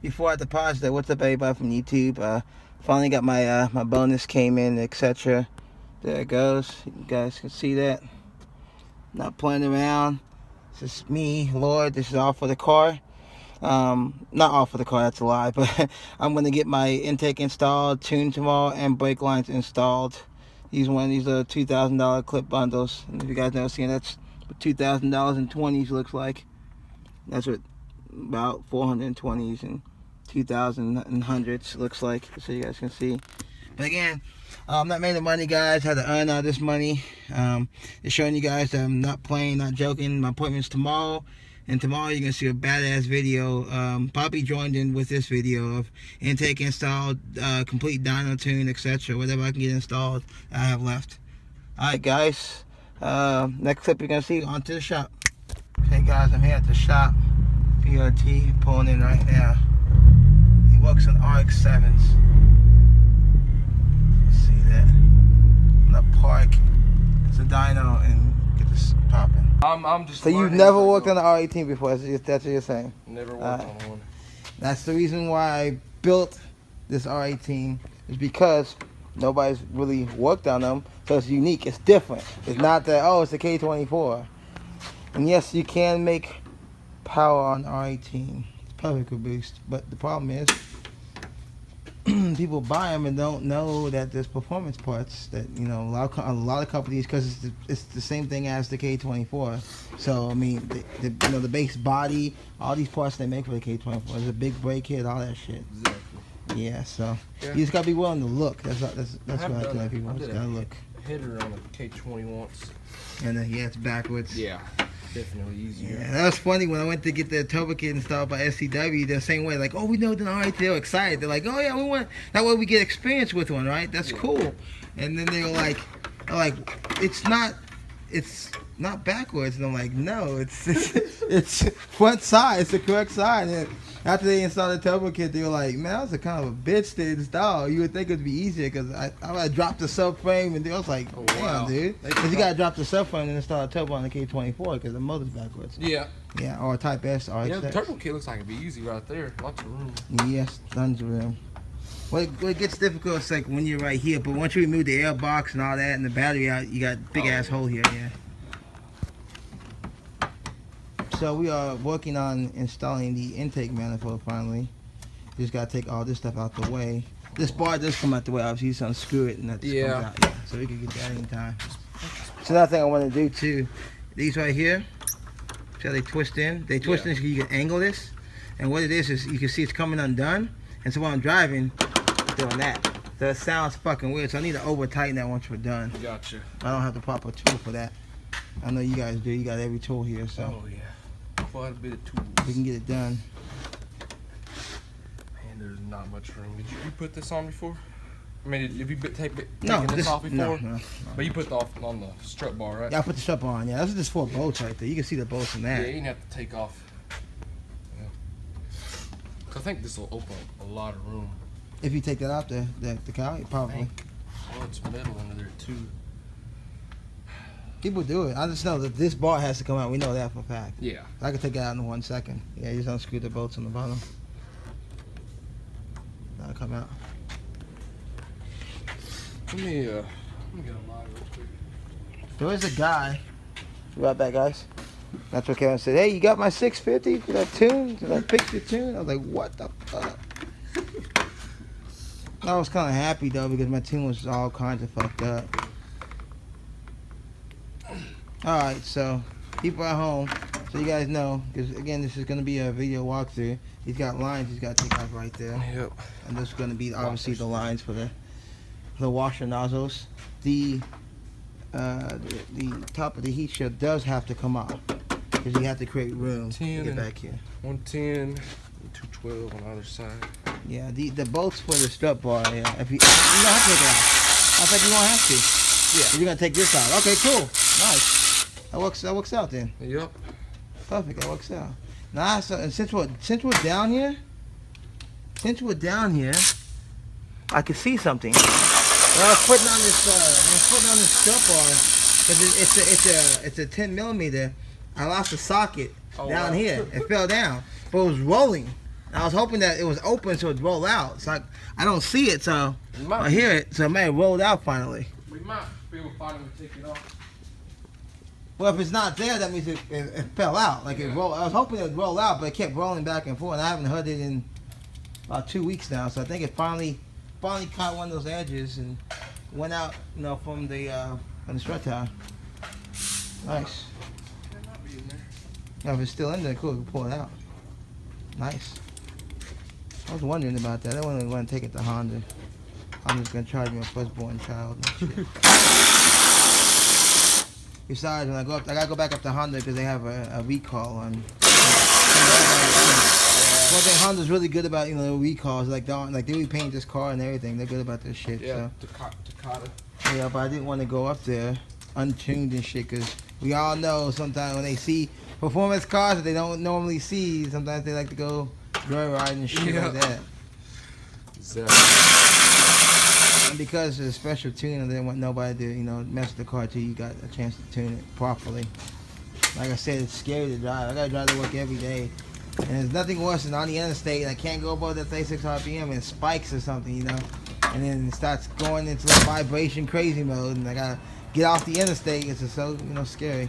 before I deposit, what's up everybody from YouTube? Finally got my my bonus came in, etc. There it goes. You guys can see that. Not playing around. This is me, Lord. This is all for the car. Not all for the car, that's a lie, but I'm gonna get my intake installed, tuned tomorrow, and brake lines installed. Use one of these little $2,000 clip bundles. And if you guys never seen, that's what $2,000 in 20s looks like. That's what about 420s and 2,000 and hundreds looks like, so you guys can see. But again, I'm not making money, guys. Had to earn all this money. It's showing you guys that I'm not playing, not joking. My appointment's tomorrow, and tomorrow you're gonna see a badass video. Probably joined in with this video of intake installed, complete dyno tune, etc. Whatever I can get installed, I have left. All right, guys. Next clip you're gonna see, on to the shop. Okay, guys, I'm here at the shop. PRT pulling in right now. He works on RX-7s. See that? I'm gonna park. It's a dyno and get this popping. I'm just. So you've never worked on the R18 before? That's what you're saying? Never worked on one. That's the reason why I built this R18, is because nobody's really worked on them, so it's unique. It's different. It's not that, oh, it's a K24. And yes, you can make power on R18. It's perfect with boost, but the problem is people buy them and don't know that there's performance parts that, you know, a lot of companies, because it's the same thing as the K24. So I mean, you know, the base body, all these parts they make for the K24, there's a big brake kit, all that shit. Exactly. Yeah, so you just gotta be willing to look. That's what I tell people. I Just gotta look. Hitter on a K20 once. And then yeah, it's backwards. Yeah. Definitely easier. Yeah, that was funny when I went to get the turbo kit installed by SCW. The same way, like, oh, we know the R18. They're excited. They're like, oh yeah, we want that way we get experience with one, right? That's cool. And then they were like, it's not backwards. And I'm like, no, it's front side. It's the correct side. And after they installed the turbo kit, they were like, man, that was a kind of a bitch to install. You would think it'd be easier because I dropped the subframe, and I was like, oh, damn, wow, dude. Because you gotta drop the subframe and install a turbo on the K24 because the motor's backwards. Yeah. Yeah, or Type S, or yeah, the turbo kit looks like it'd be easy right there. Lots of room. Yes, tons of room. What gets difficult is like when you're right here, but once you remove the air box and all that and the battery out, you got a big ass hole here, yeah. So we are working on installing the intake manifold finally. Just gotta take all this stuff out the way. This bar does come out the way, obviously you just unscrew it and that just comes out. Yeah, so we can get that anytime. So another thing I want to do too, these right here, see how they twist in? They twist in so you can angle this. And what it is you can see it's coming undone. And so while I'm driving, it's doing that. So it sounds fucking weird, so I need to over tighten that once we're done. Gotcha. I don't have the proper tool for that. I know you guys do, you got every tool here, so. Oh yeah. Quite a bit of tools. We can get it done. Man, there's not much room. Did you put this on before? I mean, have you taken this off before? No. But you put the off on the strut bar, right? Yeah, I put the strut bar on. Yeah, those are just 4 bolts right there. You can see the bolts in that. Yeah, you didn't have to take off. Yeah. I think this will open up a lot of room. If you take that out the cow, probably. Well, it's metal under there too. People do it. I just know that this bar has to come out. We know that for a fact. Yeah. I can take it out in 1 second. Yeah, you just unscrew the bolts on the bottom. That'll come out. Let me get a light real quick. There is a guy. Be right back, guys. That's what Kevin said. Hey, you got my 650 for that tune? Did I pick the tune? I was like, what the fuck? I was kind of happy though because my tune was all kinds of fucked up. Alright, so people at home, so you guys know, because again, this is going to be a video walkthrough. He's got lines he's got to take off right there. Yep. And this is going to be obviously the lines for the washer nozzles. The top of the heat shield does have to come off because you have to create room to get back here. 110, 212 on either side. Yeah, the bolts for the strut bar, yeah. If you don't have to take it off. I think you won't have to. Yeah. You're going to take this out. Okay, cool. Nice. That works out then. Yep. Perfect. That works out. Now, so, and since we're down here, I can see something. When I was putting on this strut bar, because it's a 10mm. I lost the socket down here. It fell down, but it was rolling. I was hoping that it was open so it'd roll out. So I don't see it, so I hear it. So it may have rolled out finally. We might be able to find him and take it off. Well, if it's not there, that means it fell out. Like it rolled. I was hoping it would roll out, but it kept rolling back and forth. And I haven't heard it in about 2 weeks now. So I think it finally caught one of those edges and went out, from the strut tire. Nice. It might be in there. Now, if it's still in there, cool. We can pull it out. Nice. I was wondering about that. I wasn't going to take it to Honda. I'm just going to charge my firstborn child and shit. Besides, when I gotta go back up to Honda because they have a recall on. One thing Honda's really good about, recalls. Like they repaint this car and everything. They're good about this shit. Yeah, so. Takata. Yeah, but I didn't want to go up there untuned and shit because we all know sometimes when they see performance cars that they don't normally see, sometimes they like to go joyride and shit like that. Exactly. And because it's a special tuner, they didn't want nobody to, mess with the car till you got a chance to tune it properly. Like I said, it's scary to drive. I gotta drive to work every day. And there's nothing worse than on the interstate, I can't go above that 36 RPM and it spikes or something, And then it starts going into like vibration crazy mode and I gotta get off the interstate. It's just so, scary.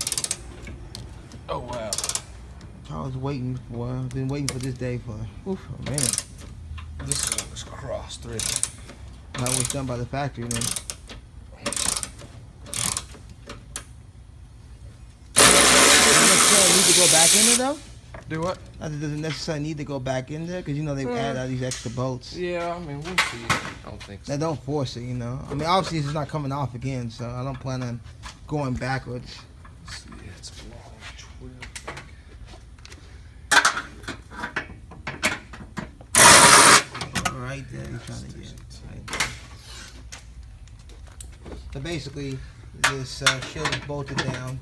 Oh, wow. I was waiting for, I've been waiting for this day for a minute. This one is cross-threaded. That was done by the factory then. Doesn't necessarily need to go back in there though? Do what? It doesn't necessarily need to go back in there because they've added all these extra bolts. Yeah, I mean, we'll see. I don't think so. They don't force it, I mean, obviously it's not coming off again, so I don't plan on going backwards. Let's see, it's long 12. Right there, you're trying to get right there. So basically, this shield is bolted down.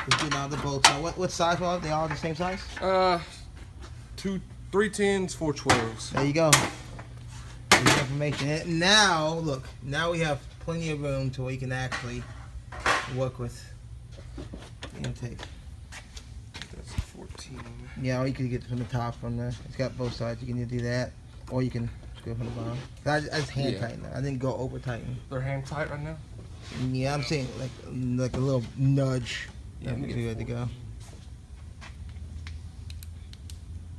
Just getting all the bolts. Now, what size are they? All the same size? 2 310s, 412s. There you go. There's information. And now, look, now we have plenty of room to where you can actually work with the intake. That's 14. Yeah, or you can get from the top from there. It's got both sides. You can either do that, or you can screw from the bottom. I just hand tighten it. I didn't go over tighten. They're hand tight right now? Yeah, I'm saying like a little nudge. Yeah, Yeah, ready to go.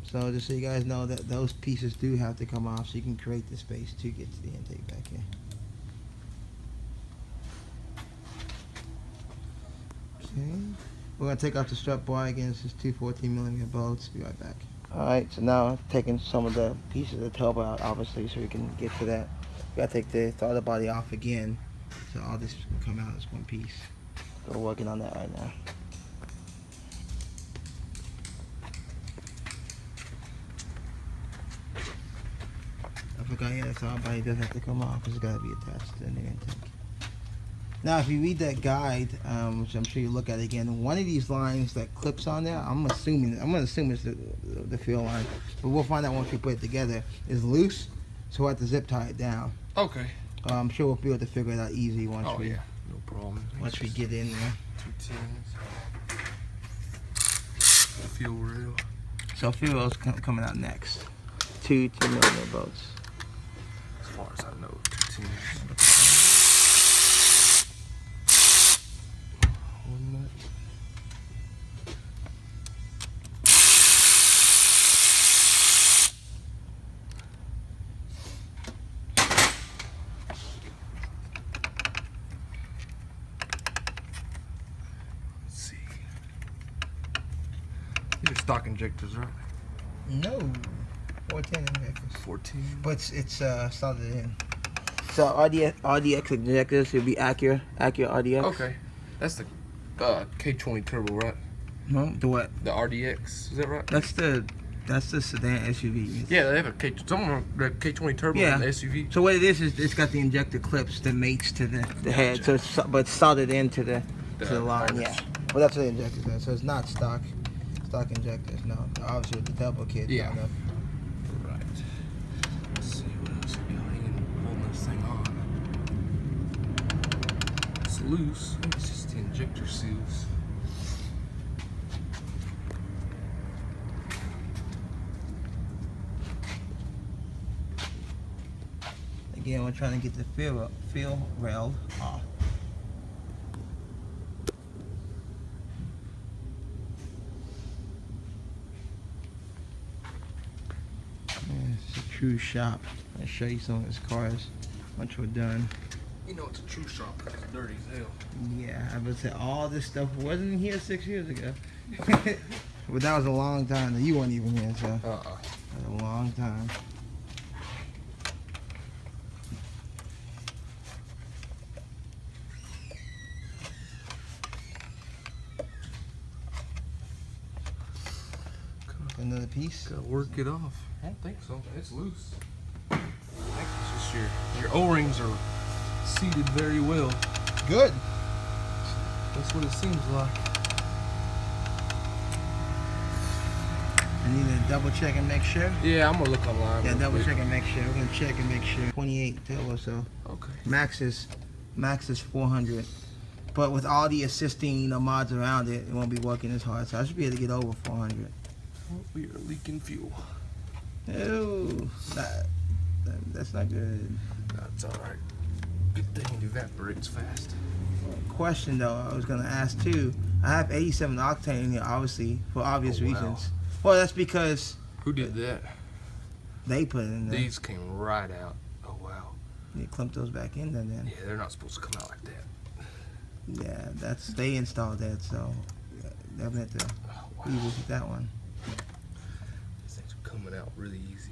So just so you guys know that those pieces do have to come off so you can create the space to get to the intake back in. Okay. We're going to take off the strut bar again. This is 2 14mm bolts. Be right back. Alright, so now taking some of the pieces of the turbo out, obviously, so we can get to that. We got to take the throttle body off again. So all this will come out as one piece. We're working on that right now. I forgot, yeah, the throttle body does have to come off because it's got to be attached to the new intake. Now, if you read that guide, which I'm sure you look at again, one of these lines that clips on there, I'm gonna assume it's the fill line, but we'll find out once we put it together. Is loose, so we'll have to zip tie it down. Okay. I'm sure we'll be able to figure it out easy once Oh, yeah. No problem. once we get in there. 210s. Fuel rail. So fuel rail's coming out next. 2 2mm bolts. As far as I know, 210s. These are stock injectors, right? No, 410 injectors. 14. But it's soldered in. So RDX injectors should be Acura RDX. Okay, that's the K20 Turbo, right? No, the what? The RDX, is that right? That's the sedan SUV. Yeah, they have a the K20 Turbo and the SUV. So what it is it's got the injector clips that mates to the head. So it's soldered into the line. motors. Yeah. Well, that's what the injectors are. So it's not stock injectors. No, obviously with the turbo kit. Yeah. Kind of. Right. Let's see what else we got. Hanging, holding this thing on. It's loose. It's just the injector seals. Again, we're trying to get the feel rail off. It's a true shop. I'll show you some of his cars once we're done. You know it's a true shop because it's dirty as hell. Yeah, I would say all this stuff wasn't here 6 years ago. But that was a long time. You weren't even here, so that was a long time. Another piece? Gotta work it off. I don't think so. It's loose. I think it's just your O-rings are seated very well. Good. That's what it seems like. I need to double check and make sure. Yeah, I'm gonna look online. Yeah, real double quick. check and make sure. We're gonna check and make sure. 28 turbo, so Okay. max is 400. But with all the assisting, mods around it, it won't be working as hard. So I should be able to get over 400. Oh, we are leaking fuel. Oh, that's not good. That's all right. Good thing it evaporates fast. Question though, I was gonna ask too. I have 87 octane in here, obviously, for obvious Oh, wow. reasons. Well, that's because Who did that? they put it in there. These came right out. Oh wow. You clump those back in then. Yeah, they're not supposed to come out like that. Yeah, they installed that, so yeah, they'll have to Oh, wow. revisit that one. These things are coming out really easy.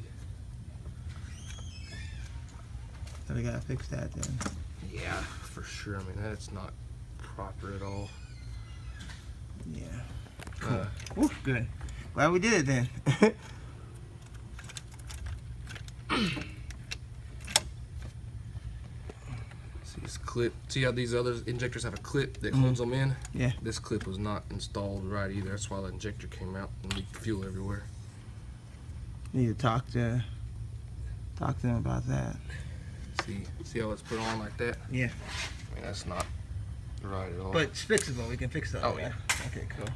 So we gotta fix that then. Yeah, for sure. I mean, that's not proper at all. Yeah. Cool. Uh, Ooh, good. Glad we did it then. See this clip? See how these other injectors have a clip that holds them in? Yeah. This clip was not installed right either. That's why the injector came out and leaked fuel everywhere. Need to talk to them about that. See how it's put on like that? Yeah. I mean, that's not right at all. But it's fixable. We can fix that. Oh, yeah. Okay, cool.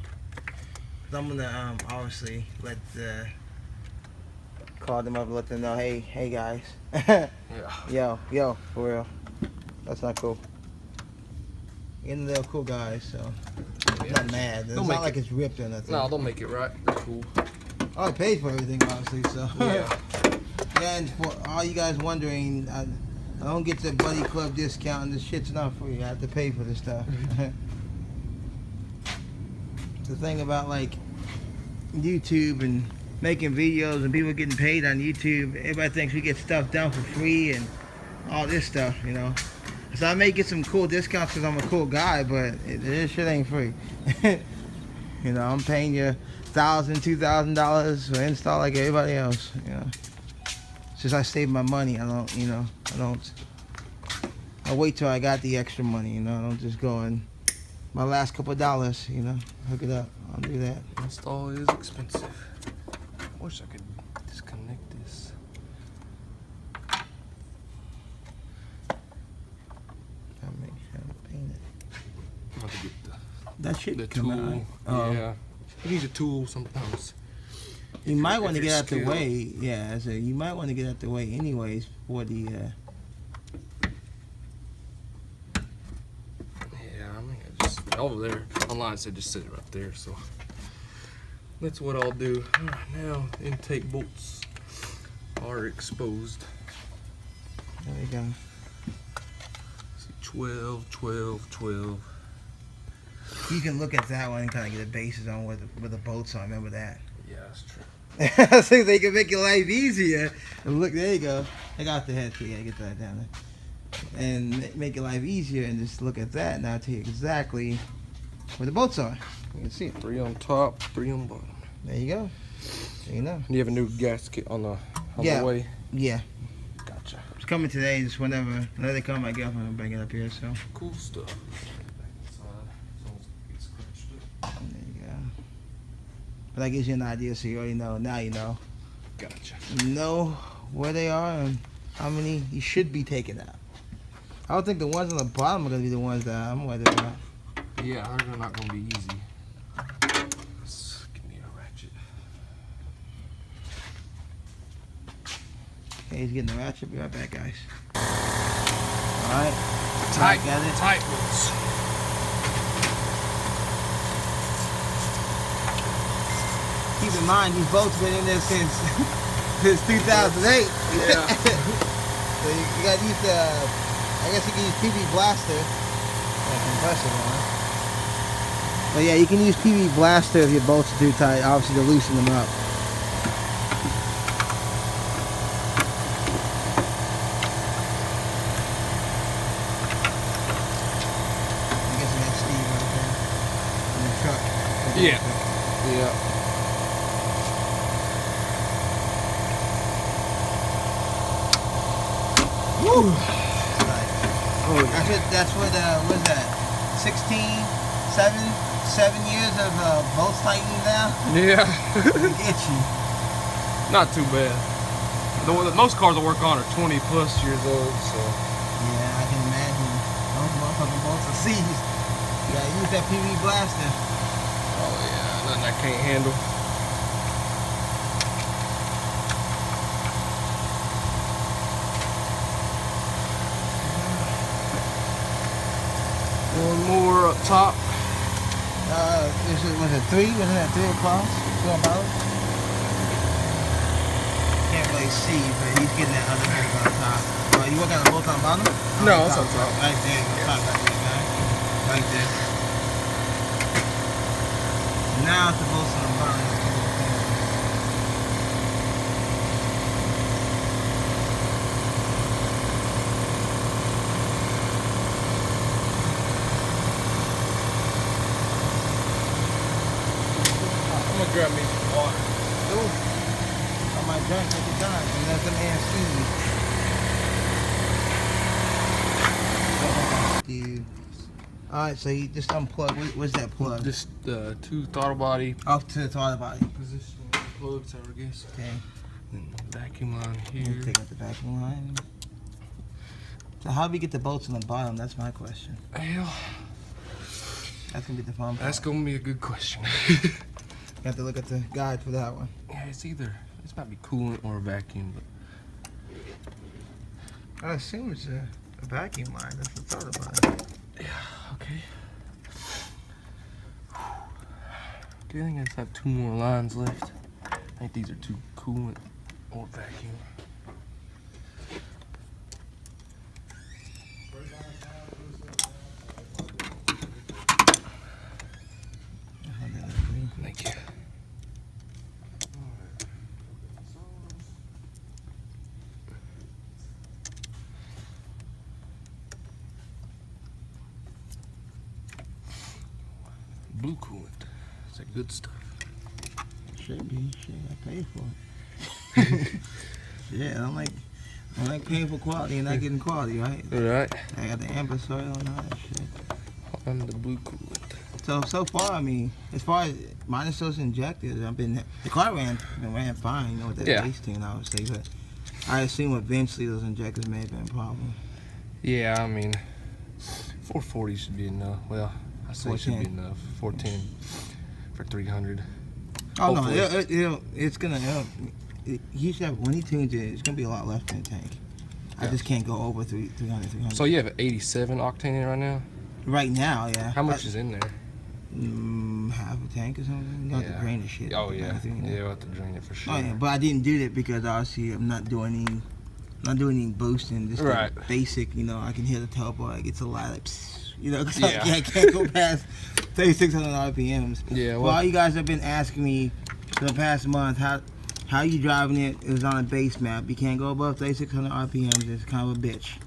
So I'm gonna obviously call them up and let them know, hey guys. Yeah. Yo, for real. That's not cool. And they're cool guys, so I'm not mad. It's not like it's ripped or nothing. No, they'll make it right. They're cool. I paid for everything, obviously, so. Yeah. Yeah, and for all you guys wondering, I don't get the Buddy Club discount, and this shit's not free. I have to pay for this stuff. The thing about like YouTube and making videos and people getting paid on YouTube, everybody thinks we get stuff done for free and all this stuff, So I may get some cool discounts because I'm a cool guy, but this shit ain't free. I'm paying you $1,000, $2,000 for install like everybody else. Since I save my money, I wait till I got the extra money. I don't just go and my last couple of dollars, hook it up. I'll do that. Install is expensive. I wish I could disconnect this. I'll make sure I paint it. I'm about to get That should the come tool. out. Oh. Yeah. You need a tool sometimes. You might want to if get you're out the skilled. way. Yeah, so you might want to get out the way anyways for the. Yeah, I mean, I just over there online said just sit it right there, so that's what I'll do. All right, now intake bolts are exposed. There we go. See, 12, 12, 12. You can look at that one and kind of get a basis on where the bolts are. Remember that. Yeah, that's true. So they can make your life easier. And look, there you go. I got the head too. Yeah, get that down there. And make your life easier and just look at that. Now I'll tell you exactly where the bolts are. You can see it. 3 on top, 3 on bottom. There you go. There you know. You have a new gasket on the Yeah. way. Yeah. Gotcha. It's coming today. Just whenever they come, my girlfriend will bring it up here. So Cool stuff. there you go. But that gives you an idea, so you already know. Now you know. Gotcha. You know where they are and how many you should be taking out. I don't think the ones on the bottom are gonna be the ones that I'm worried about. Yeah, they're not gonna be easy. Let's give me a ratchet. Okay, he's getting the ratchet. Be right back, guys. Alright. Tight bolts. Keep in mind, these bolts been in there since 2008. Yeah. So you got to use the, I guess you can use PV Blaster. Compressor one. But yeah, you can use PV Blaster if your bolts are too tight, obviously to loosen them up. I guess we got Steve right there in the truck. Yeah. Yeah. Woo! Right. Oh, that's what was that? 16, 7 years of bolts tightening now? Yeah. Get you. Not too bad. Most cars I work on are 20 plus years old, so. Yeah, I can imagine. Those motherfucking bolts are seized. You gotta use that PV Blaster. Oh yeah, nothing I can't handle. One more up top. Was it 3? Wasn't that 3 across? 2 on bottom? Can't really see, but he's getting that other bolt on top. You working on the bolt on bottom? No, it's on top. Right there. Top right there, guy. Right there. Now it's the bolts on the bottom. I'm gonna grab me some water. Ooh. I might drink at the time and let them hands see you. Alright, so you just unplug. Where's that plug? Just 2 throttle body Off to the throttle body. position plugs, I guess. Okay. Then vacuum line Here. here. Take out the vacuum line. So how do we get the bolts on the bottom? That's my question. Hell, That's gonna be the fun part. that's gonna be a good question. You have to look at the guide for that one. Yeah, it's might be coolant or a vacuum, but I assume it's a vacuum line. That's the throttle body. yeah, okay. Okay, I think I just have 2 more lines left. I think these are 2 coolant or vacuum. Thank you. Blue coolant. It's that good stuff. Should be. Shit, I paid for it. Yeah, I don't like paying for quality and not getting quality, right? Alright. I got the amber soil and all that shit. I'm the blue coolant. So far, I mean, as far as minus those injectors, the car ran fine, you know, with that base tune, obviously, but I assume eventually those injectors may have been a problem. Yeah, I mean, 440 should be enough. Well, I say it should be enough. 410 for 300. Oh hopefully. no, it's gonna. He should have, when he tunes it, it's gonna be a lot left in the tank. I just can't go over 300. So you have an 87 octane in right now? Right now, yeah. How much is in there? Half a tank or something. You have to drain the shit. Oh yeah, we'll have to drain it for sure. Oh yeah, but I didn't do that because obviously I'm not doing any boosting. Just the basic, you know. I can hear the turbo. It gets a lot of, you know, cause I can't go past 3,600 RPMs. Yeah. Well, all you guys have been asking me for the past month how you driving it. It was on a base map. You can't go above 3,600 RPMs. It's kind of a bitch.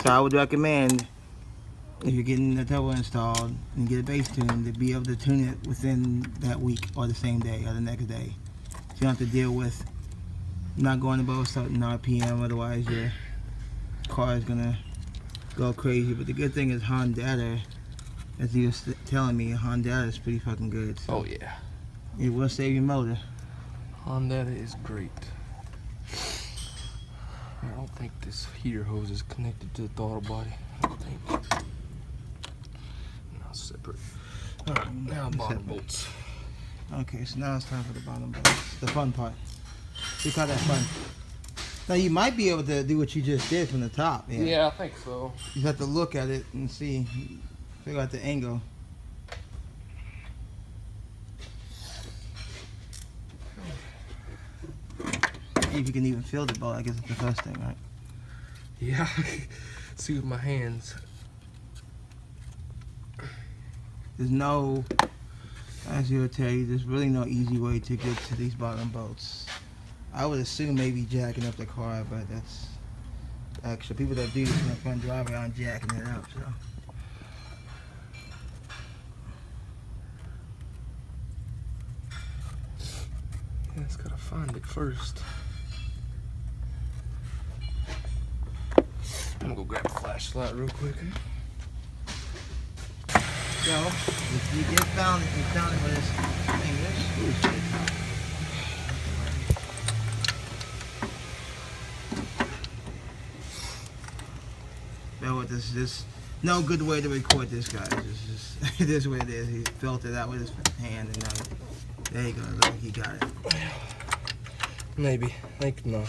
So I would recommend, if you're getting the turbo installed and get a base tune, to be able to tune it within that week or the same day or the next day. So you don't have to deal with not going above a certain RPM, otherwise your car is gonna go crazy. But the good thing is Honda, as he was telling me, Honda is pretty fucking good. So oh yeah. it will save your motor. Honda is great. I don't think this heater hose is connected to the throttle body. I don't think. Not separate. Alright, now bottom bolts. Okay, so now it's time for the bottom bolts. The fun part. We call that fun. Now you might be able to do what you just did from the top. Yeah, Yeah, I think so. you have to look at it and see, figure out the angle. See if you can even feel the bolt. I guess it's the first thing, right? Yeah. See with my hands. There's no, as you would tell you, there's really no easy way to get to these bottom bolts. I would assume maybe jacking up the car, but that's actually people that do this in a fun driveway aren't jacking it up. So. Yeah, just gotta find it first. I'm gonna go grab a flashlight real quick. So, if you get found it, you found it with this thing. This screw shit. But with this, no good way to record this, guys. It's just, it is what it is. He felt it out with his hand, and now, there you go. Look, he got it. Maybe. I think my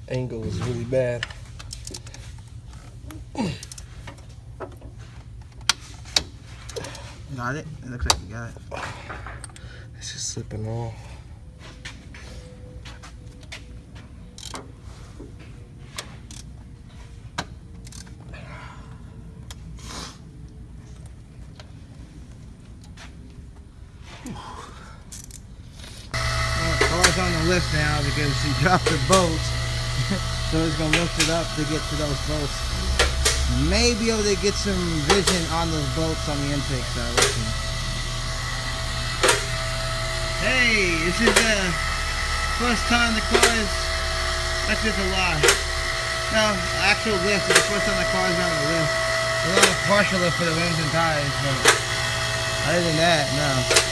angle is really bad. Got it? It looks like you got it. It's just slipping off. Car's on the lift now because he dropped the bolts. So it's going to lift it up to get to those bolts. May be able to get some vision on those bolts on the intake side. Hey, this is the first time the car is, that's just a lie. No, actual lift is the first time the car is on the lift. We're on a partial lift for the rims and tires, but other than that, no.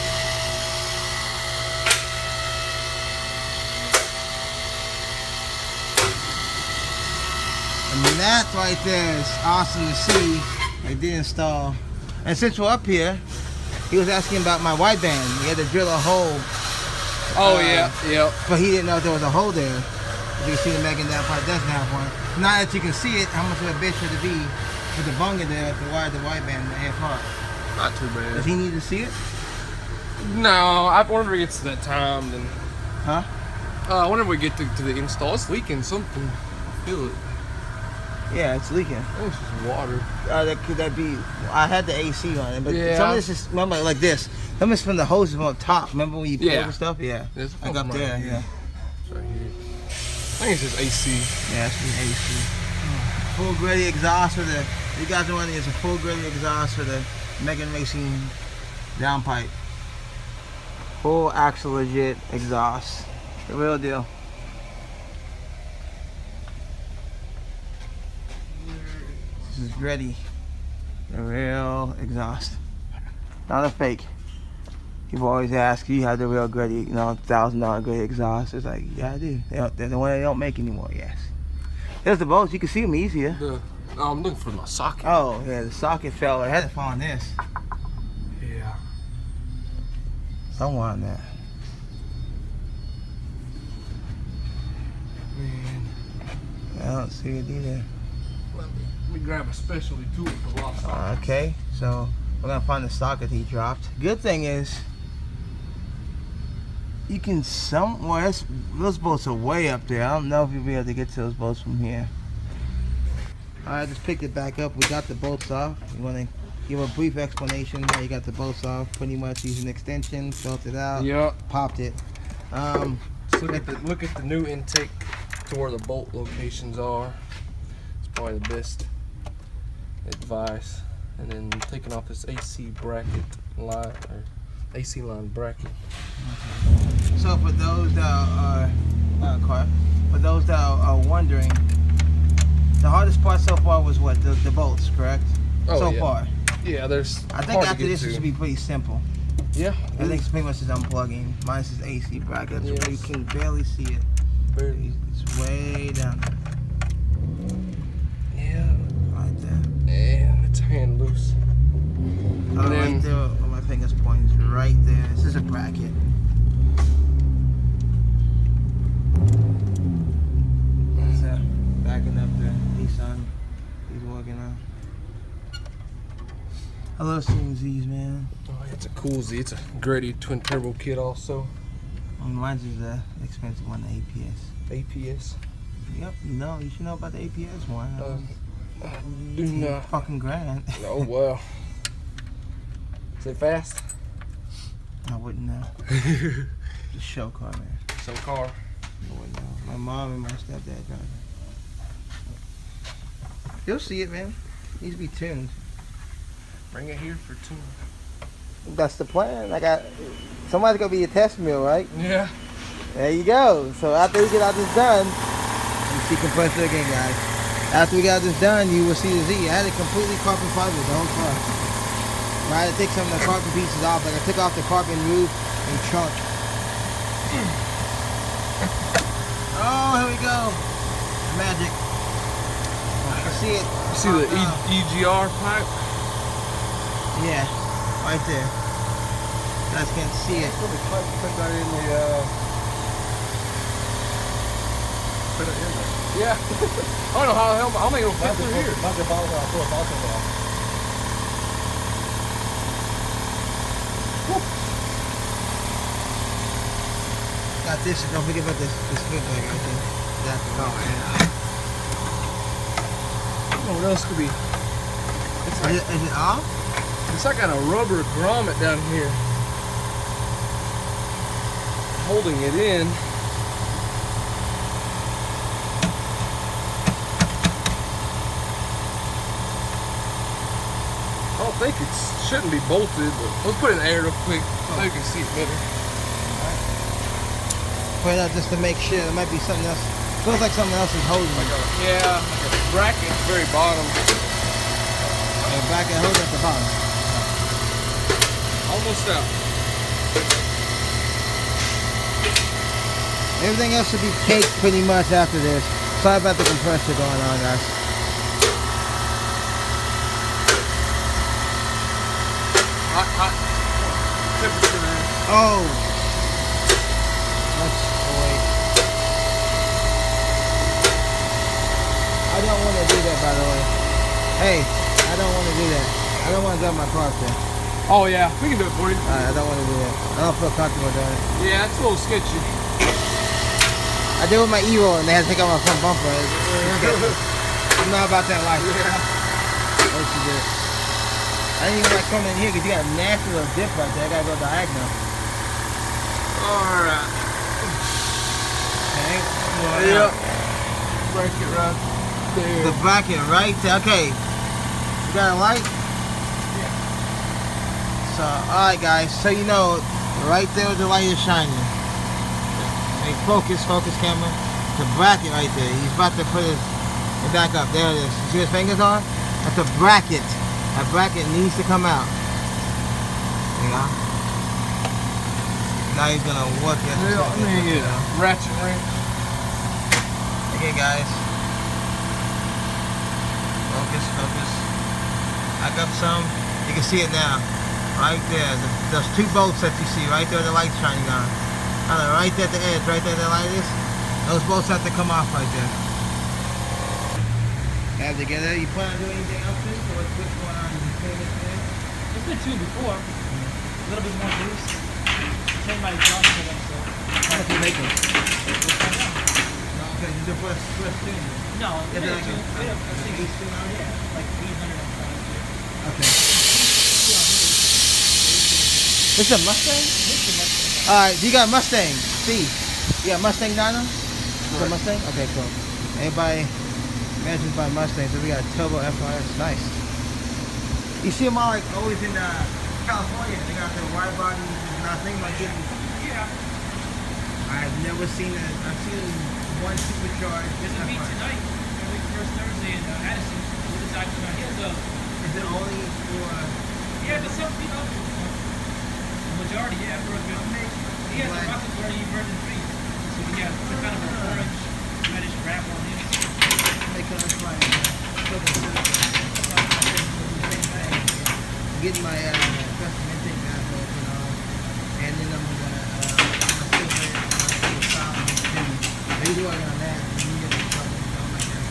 And that right there is awesome to see. I did install. And since we're up here, he was asking about my wideband. He had to drill a hole. Oh, yeah. But he didn't know if there was a hole there. As you can see, the Megan down part doesn't have one. Now that you can see it, how much of a bitch would it be with the bung in there to wire the wideband in the AFR? Not too bad. Does he need to see it? No, whenever it gets to that time, then. Huh? Whenever we get to the install, it's leaking something. Feel it. Yeah, it's leaking. Oh, it's just water. Could that be? I had the AC on it, but Yeah. some of this is, remember, like this. Some of it's from the hoses from up top. Remember when you pull the stuff? Yeah. There's a Like up couple there, right yeah. here. It's right here. I think it's just AC. Yeah, it's the AC. Full gritty exhaust for the, you guys are wondering, it's a full gritty exhaust for the Megan Racing downpipe. Full actual legit exhaust. The real deal. This is gritty. The real exhaust. Not a fake. People always ask, you have the real gritty, you know, $1,000 gritty exhaust. It's like, yeah, I do. They're the one they don't make anymore, yes. There's the bolts. You can see them easier. I'm looking for my socket. Oh, yeah, the socket fell. I had to fall on this. Yeah. Somewhere on that. Man. I don't see it either. Let me grab a specialty tool for lost sockets. Okay, so we're going to find the socket he dropped. Good thing is, you can those bolts are way up there. I don't know if you'll be able to get to those bolts from here. Alright, just picked it back up. We got the bolts off. You want to give a brief explanation how you got the bolts off. Pretty much using an extension, felt it out, popped it. So look at the new intake to where the bolt locations are. It's probably the best advice. And then taking off this AC bracket line, or AC line bracket. Okay. So for those that are wondering, the hardest part so far was what? The bolts, correct? Oh, so yeah. far. Yeah, there's. I think after this it should be pretty simple. Yeah. I think it's pretty much just unplugging. Mine's just AC bracket. That's where you can barely see it. Barely. It's way down there. Yeah. Right there. And it's hand loose. Oh, right there where my finger's pointing. It's right there. This is a bracket. love seeing Z's, man. Oh, it's a cool Z. It's a Grady twin turbo kit also. Mine's is the expensive one, the APS. APS. Yep, you should know about the APS one. Do not. Fucking grand. Oh wow. Is it fast? I wouldn't know. Just show car, man. Some car. I wouldn't know. My mom and my stepdad drive it. You'll see it, man. Needs to be tuned. Bring it here for tuning. That's the plan. Somebody's gonna be a test meal, right? Yeah. There you go. So after we get all this done, you see compressor again, guys. After we got this done, you will see the Z. I had it completely carbon fiber, the whole car. I had to take some of the carbon pieces off. Like I took off the carbon roof and trunk. Oh, here we go. Magic. I can see it. You see the EGR pipe? Yeah, right there. You guys can't see it. Put that in the. Put it in there. Yeah. I don't know how the hell. I'll make it fit through here. Got this, and don't forget about this foot bag right there. That's the power. Oh, what else could be? It's like, Is it off? it's like got a rubber grommet down here. Holding it in. I don't think it shouldn't be bolted, but let's put it in the air real quick so you can see it better. Put it out just to make sure. There might be something else. Feels like something else is holding it. Yeah, like a bracket at the very bottom. The bracket holds at the bottom. Almost out. Everything else should be caked pretty much after this. Sorry about the compressor going on, guys. Hot. Temperature, man. Oh! Let's wait. I don't want to do that, by the way. Hey, I don't want to do that. I don't want to drive my car up there. Oh yeah, we can do it for you. I don't want to do that. I don't feel comfortable doing it. Yeah, it's a little sketchy. I did with my E-roll and they had to take out my front bumper. I'm not about that life. Yeah. What you did. I didn't even like coming in here because you got a nasty little dip right there. I gotta go diagonal. Alright. Okay. Yep. Break it right there. The bracket right there. Okay. You got a light? Yeah. So, alright guys. So you know, right there where the light is shining. Hey, focus camera. The bracket right there. He's about to put it back up. There it is. You see his fingers on? That's a bracket. That bracket needs to come out. You know? Now he's gonna work it. Ratchet ring. Okay guys. Focus. I got some. You can see it now. Right there. Those two bolts that you see right there, the light's shining on. Right there at the edge, right there the light is. Those bolts have to come off right there. Have to get it. You plan on doing anything else to it? Or what's going on? It's been two before. A little bit more boost. Same by exhaust for them, so. How much you making? No, okay, you just press two. No, Is it like like 300. Okay. This a Mustang? Alright, you got Mustang. Steve. You got Mustang Dyno? Is it Mustang? Okay, cool. Everybody imagines by Mustang, so we got a Turbo FRS. Nice. You see them all like always in California. They got their wide body nothing like it. Yeah. I've never seen it. I've seen one supercharged. There's a meet tonight, every first Thursday in Addison. We'll decide tonight. Is it only for... Yeah, but some people, the majority, yeah, for a good mix. He has a Rocket 30 version 3. So we got kind of an orange, reddish wrap on him. They couldn't find it. Getting my custom intake manifold and all, and then I'm gonna silver it to a solid too. Maybe working on that. And you get the trouble, so I'm like that.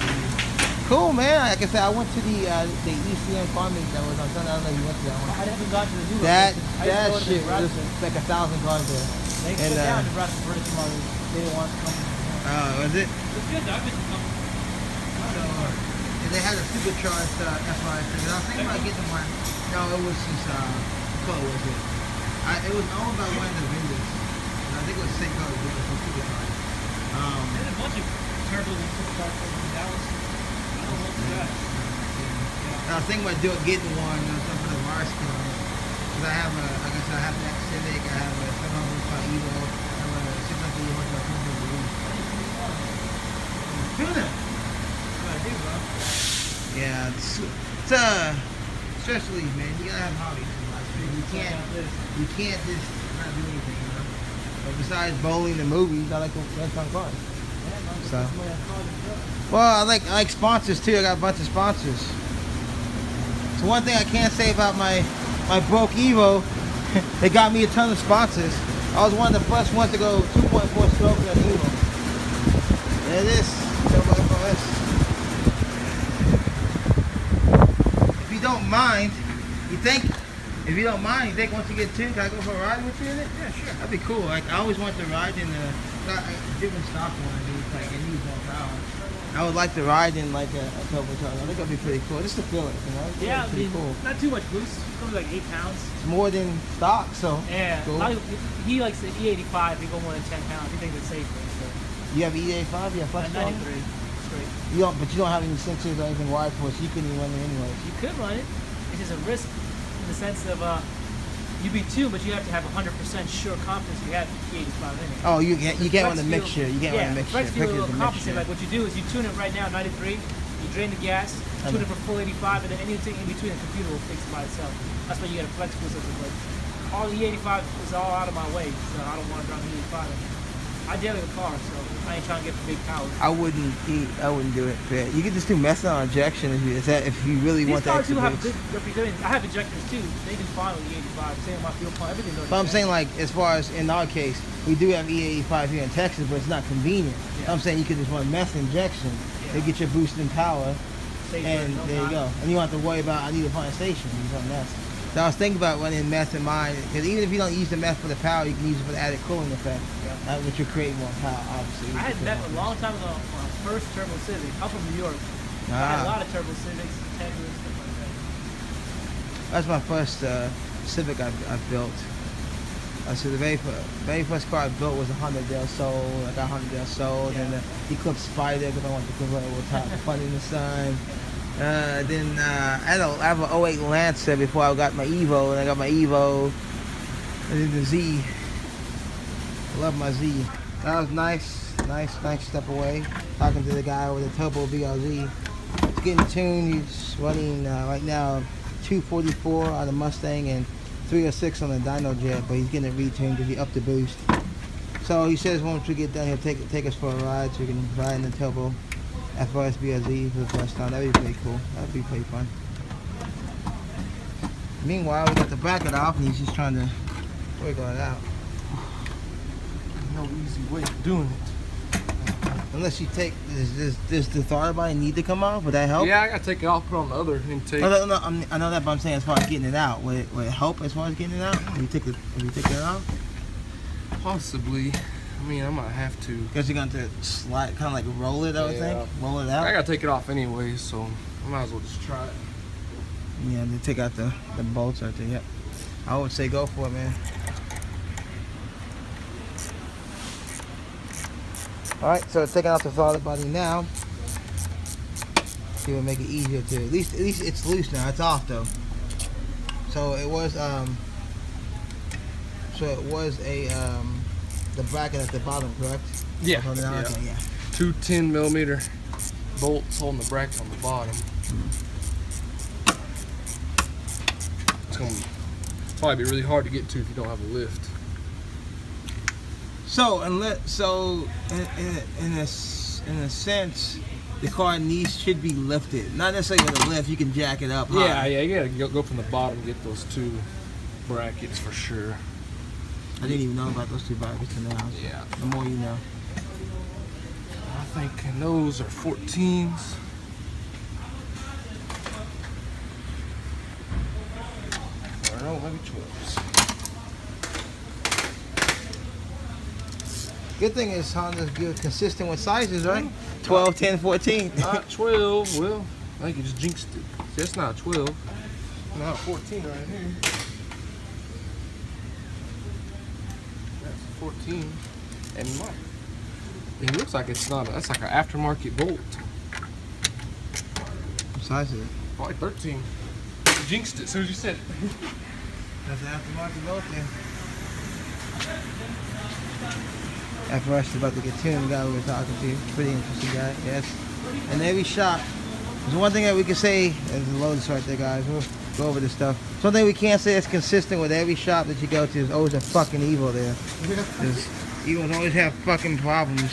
Cool, man. Like I said, I went to the ECM car meet that was on Sunday. I don't know if you went to that one. I haven't gone to the new That location. I used to go to shit was Nebraska. like 1,000 cars there. They And, shut down Nebraska for this month. They didn't want to come. Was it? It's good though. I've been to come. And they had a supercharged FRS. And I was thinking about getting one. No, it was just what was it? It was owned by one of the vendors. And I think it was the same car as it was supercharged. There's a bunch of turbos and supercars in Dallas. I don't know what's that. I was thinking about getting one for the Mars kit on it. Because I have like I said, I have that Civic, I have a 700 Evo, I have a 600 Tuna. Yeah, it's stress relief, man. You gotta have hobbies. You can't just not do anything, you know. But besides bowling and movies, I like to rent on cars. So, well, I like sponsors too. I got a bunch of sponsors. So one thing I can't say about my broke Evo, they got me a ton of sponsors. I was one of the first ones to go 2.4 stroke on Evo. There it is. If you don't mind, if you don't mind, you think once you get two, can I go for a ride with you in it? Yeah, sure. That'd be cool. Like I always wanted to ride in a different stock one. Like it needs more power. I would like to ride in like a turbocharger. I think that'd be pretty cool. Just to feel it, you know? Yeah, pretty cool. Not too much boost. It's only like 8 pounds. It's more than stock, so yeah. cool. He likes the E85. He go more than 10 pounds. He thinks it's safer. So. You have E85? You have flex 93 straight. You don't, but you don't have any sensors or anything wired for it, so you couldn't even run it anyway. You could run it. It's just a risk in the sense of you'd be 2, but you have to have 100% sure confidence you have E85 in it. Oh, you can't run the mixture. You can't run the mixture. Flex fuel will compensate. Like what you do is you tune it right now 93. You drain the gas, tune it for full 85, and then anything in between the computer will fix it by itself. That's why you get a flex fuel system. But all the E85 is all out of my way, so I don't want to drive the E85. I daily the car, so I ain't trying to get the big power. I wouldn't do it. You could just do methanol injection if you really want that. These cars do have good reputation. I have injectors too. They do fine with E85. Same with my fuel pump. Everything's okay. But I'm saying, like, as far as in our case, we do have E85 here in Texas, but it's not convenient. Yeah. I'm saying you could just run meth injection to get your boost in power, and there you go. And you don't have to worry about I need to find a station. You run meth. So I was thinking about running meth in mine, because even if you don't use the meth for the power, you can use it for the added cooling effect, which will create more power, obviously. I had meth a long time ago on my first Turbo Civic. I'm from New York. I had a lot of Turbo Civics, Tenders, stuff like that. That's my first Civic I built. So the very first car I built was a Honda Del Sol. I got a Honda Del Sol, and the Eclipse Spider, because I wanted the convertible top, fun in the sun. Then I have an 08 Lancer before I got my Evo, and I got my Evo, and then the Z. I love my Z. That was nice step away. Talking to the guy with the Turbo BRZ. It's getting tuned. He's running right now 244 on the Mustang and 306 on the Dyno Jet, but he's getting it retuned because he upped the boost. So he says once we get done, he'll take us for a ride so we can ride in the Turbo FRS BRZ for the first time. That'd be pretty cool. That'd be pretty fun. Meanwhile, we got the bracket off and he's just trying to wiggle it out. No easy way of doing it. Unless you take, does the throttle body need to come off? Would that help? Yeah, I gotta take it off, put on the other intake. No, I know that, but I'm saying as far as getting it out, would it help as far as getting it out? If you take it off? Possibly. I mean, I might have to. Guess you're going to slide, kind of like roll it, I would think. Roll it out. I gotta take it off anyway, so I might as well just try it. Yeah, they take out the bolts right there. Yep. I would say go for it, man. All right, so taking out the throttle body now. See, will make it easier to. At least it's loose now. It's off though. So it was the bracket at the bottom, correct? Yeah. Yeah. Okay, yeah. 2 10mm bolts holding the bracket on the bottom. It's gonna probably be really hard to get to if you don't have a lift. So in a sense, the car should be lifted. Not necessarily with a lift. You can jack it up high. Yeah. You gotta go from the bottom and get those 2 brackets for sure. I didn't even know about those 2 brackets in the house. Yeah. The more you know. I think those are 14s. maybe 12s. Good thing is Honda's good, consistent with sizes, right? 12, 10, 14. Not 12. Well, I think you just jinxed it. See, that's not 12. Not 14 right here. That's 14. And what? It looks like it's not. That's like an aftermarket bolt. What size is it? Probably 13. You jinxed it as soon as you said it. That's an aftermarket bolt there. After us about to get tuned, the guy we were talking to, pretty interesting guy, yes. And every shop, there's one thing that we can say, there's a load right there, guys. We'll go over this stuff. Something we can't say that's consistent with every shop that you go to. There's always a fucking Evo there. There's, Evos always have fucking problems.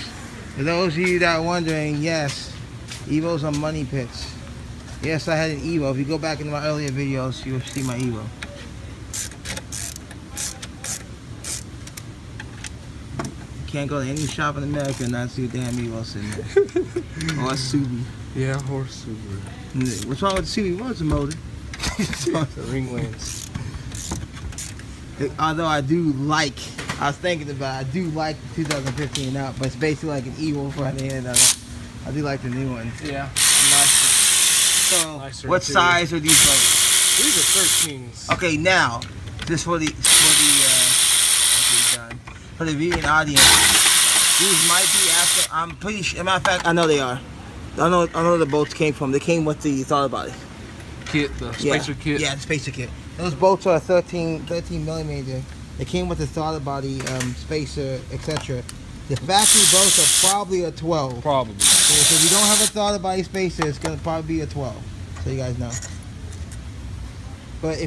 For those of you that are wondering, yes, Evos are money pits. Yes, I had an Evo. If you go back into my earlier videos, you'll see my Evo. Can't go to any shop in America and not see a damn Evo sitting there. Or a Subi. Yeah, horse Subaru. What's wrong with the Subi? Well, it's a motor. The ring lands. Although I do like, I was thinking about it, I do like the 2015 out, but it's basically like an Evo front end. I do like the new ones. Yeah, nicer. So, Nicer what interior. size are these boats? These are 13s. Okay, now, just for the viewing audience, these might be after. I'm pretty sure. As a matter of fact, I know they are. I know the boats came from. They came with the throttle body Kit, the spacer kit. Yeah, the spacer kit. Those boats are 13 millimeter. They came with the throttle body, spacer, etc. The factory boats are probably a 12. Probably. So if you don't have a throttle body spacer, it's gonna probably be a 12. So you guys know. But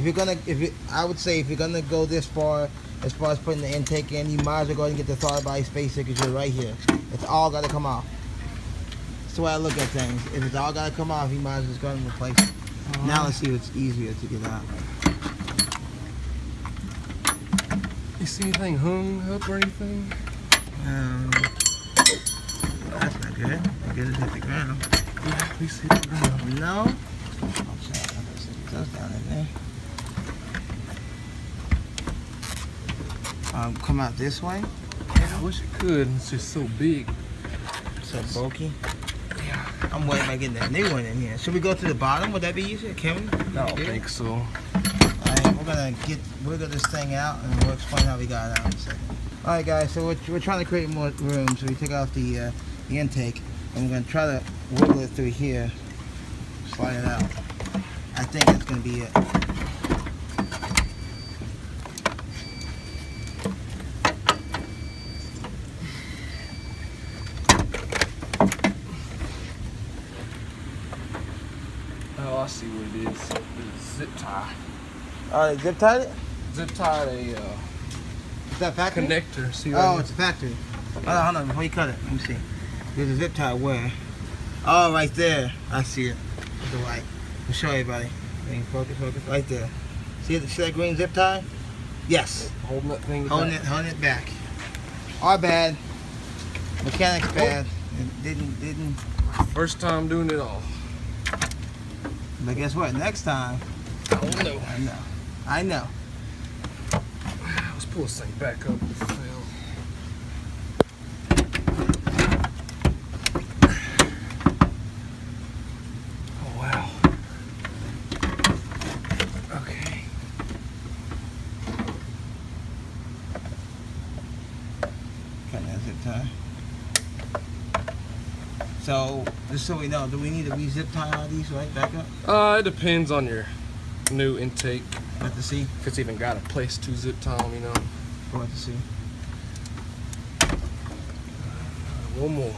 I would say if you're gonna go this far, as far as putting the intake in, you might as well go ahead and get the throttle body spacer because you're right here. It's all got to come off. That's the way I look at things. If it's all got to come off, you might as well just go ahead and replace it. Now let's see what's easier to get out. You see anything hung up or anything? That's not good. I guess it's hit the ground. Yeah, we see the ground. No? Oh, shit. I'm gonna stick those down in there. Come out this way. Yeah, I wish it could. It's just so big. So bulky. Yeah. I'm worried about getting that new one in here. Should we go to the bottom? Would that be easier? Can we? I don't think so. Alright, we'll get this thing out and we'll explain how we got it out in a second. Alright guys, so we're trying to create more room, so we take off the intake and we're gonna try to wiggle it through here. Slide it out. I think that's gonna be it. Oh, I see what it is. It's a zip tie. Oh, they zip tied it? Zip tied a Is that factory? connector. See Oh, it's a factory. Hold on, before you cut it, let me see. There's a zip tie where? Oh, right there. I see it. To the right. I'll show everybody. Focus. Right there. See that green zip tie? Yes. holding that thing. Holding it back. Our bad. Mechanic's bad. It didn't. First time doing it all. But guess what? Next time. Oh no. I know. Let's pull this thing back up. If it fails. Oh wow. Okay. Cut that zip tie. So, just so we know, do we need to re-zip tie all these right back up? It depends on your new intake. We'll have to see. If it's even got a place to zip tie them, you know. We'll have to see. One more.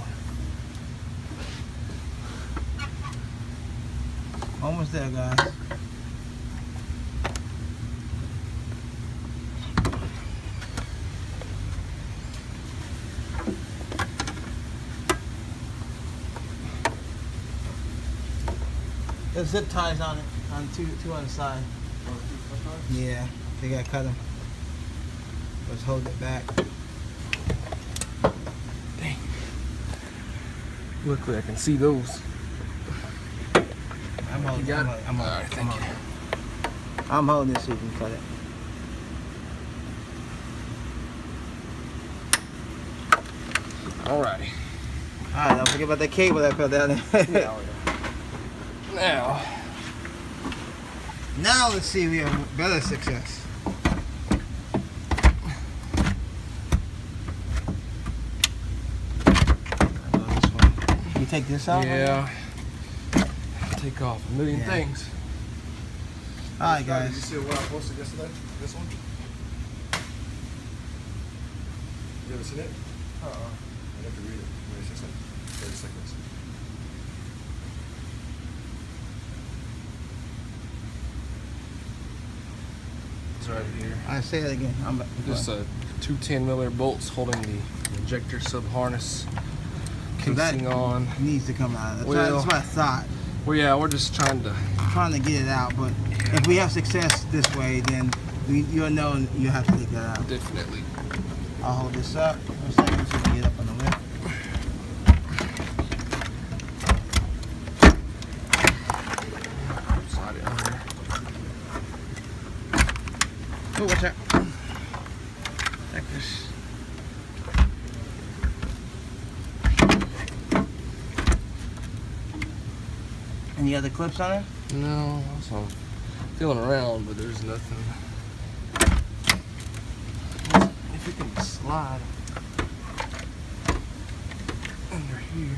Almost there, guys. There's zip ties on it, on two on the side. Yeah, they gotta cut them. Let's hold it back. Dang. Luckily I can see those. I'm holding. You got it? I'm holding. Alright, thank you. I'm holding this so you can cut it. Alrighty. Alright, don't forget about that cable that fell down there. Now, Now let's see if we have better success. You take this out? yeah. Take off a million Yeah. things. Alright, Did you guys. see what I posted yesterday? This one? You ever seen it? I have to read it. It's just like 30 seconds. It's right here. Alright, say that again. I'm back. Just two 10mm bolts holding the injector sub harness So that casing on. needs to come out. That's, Well- that's what I thought. Well, yeah, we're just trying to. I'm trying to get it out, but if we have success this way, then you'll know you have to take that out. Definitely. I'll hold this up for a second so we can get up on the lip. Slide it under. Oh, watch out. Check this. Any other clips on it? No, so I'm feeling around, but there's nothing. If we can slide under here.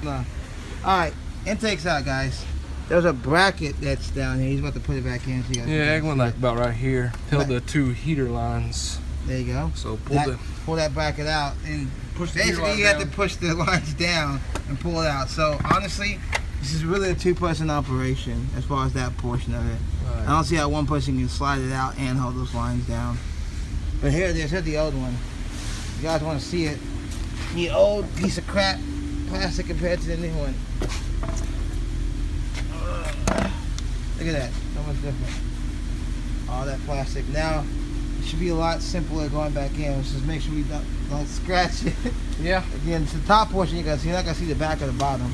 No. Alright, intake's out, guys. There's a bracket that's down here. He's about to put it back in. So you guys Yeah, I can went see like it. about right here. Held the two heater lines. There you go. So pull Pull that bracket out, and Push the heater basically line you have down. to push the lines down and pull it out. So honestly, this is really a two-person operation as far as that portion of it. I don't see how one person can slide it out and hold those lines down. But here it is. Here's the old one. You guys want to see it? The old piece of crap plastic compared to the new one. Look at that. So much different. All that plastic. Now, it should be a lot simpler going back in. Let's just make sure we don't scratch it. Yeah. Again, it's the top portion you're not gonna see the back or the bottom.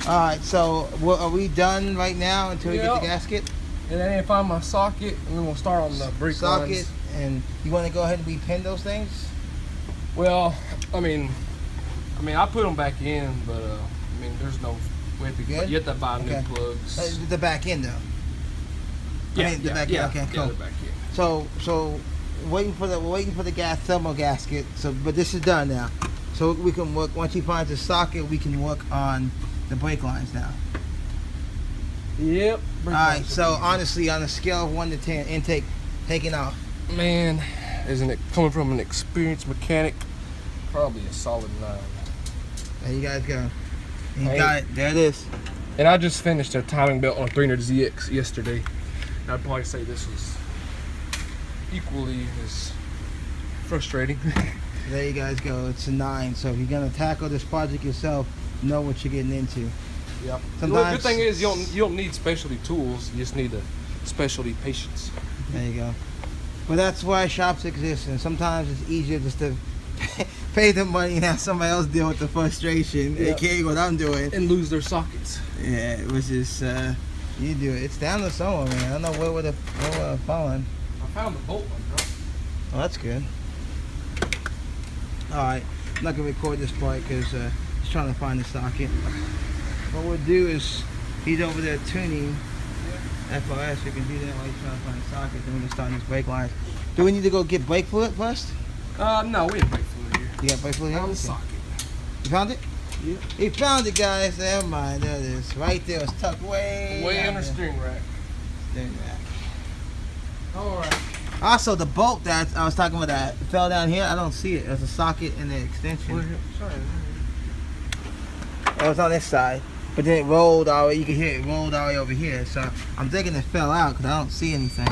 Alright, so are we done right now until we get the gasket? And then find my socket, and then we'll start on the brake Socket, lines. and you want to go ahead and repin those things? Well, I mean, I put them back in, but I mean, there's no way to Good? You have to buy Okay. new plugs. The back end though. Yeah, I mean, the yeah, back yeah, end. Okay, yeah, cool. the back end. So waiting for the thermal gasket. So, but this is done now. So we can work once he finds the socket. We can work on the brake lines now. Yep. All right. So honestly, on a scale of 1 to 10, intake taking off. Man, isn't it coming from an experienced mechanic? Probably a solid 9. There you guys go. You Hey. got it. There it is. And I just finished a timing belt on a 300ZX yesterday. I'd probably say this was equally as frustrating. There you guys go. It's a 9. So if you're gonna tackle this project yourself, know what you're getting into. Yep. Sometimes- The good thing is you don't need specialty tools. You just need a specialty patience. There you go. But that's why shops exist, and sometimes it's easier just to pay the money and have somebody else deal with the frustration, Yep. aka what I'm doing. And lose their sockets. Yeah, which is you do it. It's down to somewhere, man. I don't know where would have fallen. I found the bolt one, bro. Oh, that's good. All right, I'm not gonna record this part because he's trying to find the socket. What we'll do is he's over there tuning FRS. We can do that while he's trying to find the socket. Then we can start these brake lines. Do we need to go get brake fluid first? No, we have brake fluid here. You got brake fluid here? Found the Okay. socket. You found it? Yeah. He found it, guys. Never mind. There it is. Right there. It's tucked way Way down under there. steering rack. Steering rack. Alright. Also, the bolt that I was talking about that fell down here, I don't see it. There's a socket in the extension. Sorry. It was on this side, but then it rolled all the way. You can hear it rolled all the way over here. So I'm thinking it fell out because I don't see anything.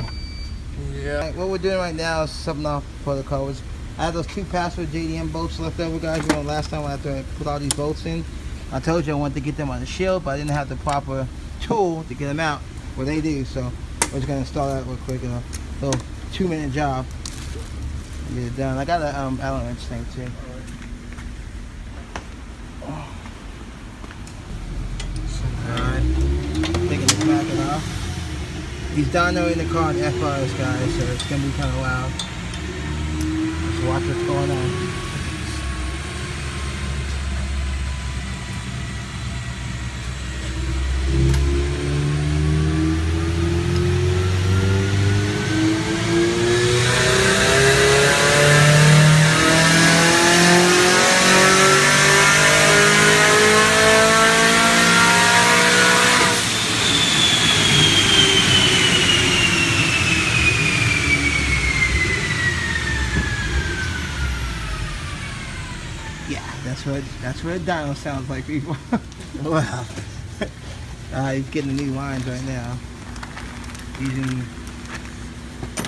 Yeah. What we're doing right now is something off for the covers. I have those 2 password JDM bolts left over, guys. You know, last time I had to put all these bolts in, I told you I wanted to get them on the shield, but I didn't have the proper tool to get them out. Well, they do, so we're just gonna install that real quick in a little 2-minute job. Get it done. I got a Allen wrench thing too. Alright. Taking the bracket off. He's dynoing the car at FRs, guys, so it's gonna be kind of loud. Let's watch what's going on. That's what a dyno sounds like, people. Wow. He's getting the new lines right now. Using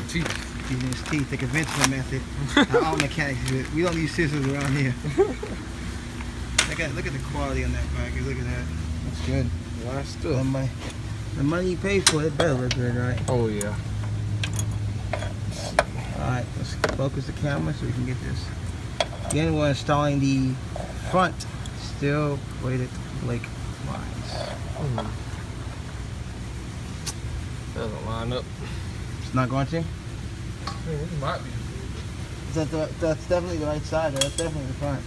his teeth, the conventional method. How all mechanics do it. We don't use scissors around here. Look at the quality on that bike. Look at that. That's good. Nice stuff. The money you pay for it better look good, right? Oh yeah. Alright, let's focus the camera so we can get this. Again, we're installing the front steel weighted brake lines. Doesn't line up. It's not going to? It might be. That's definitely the right side. That's definitely the front.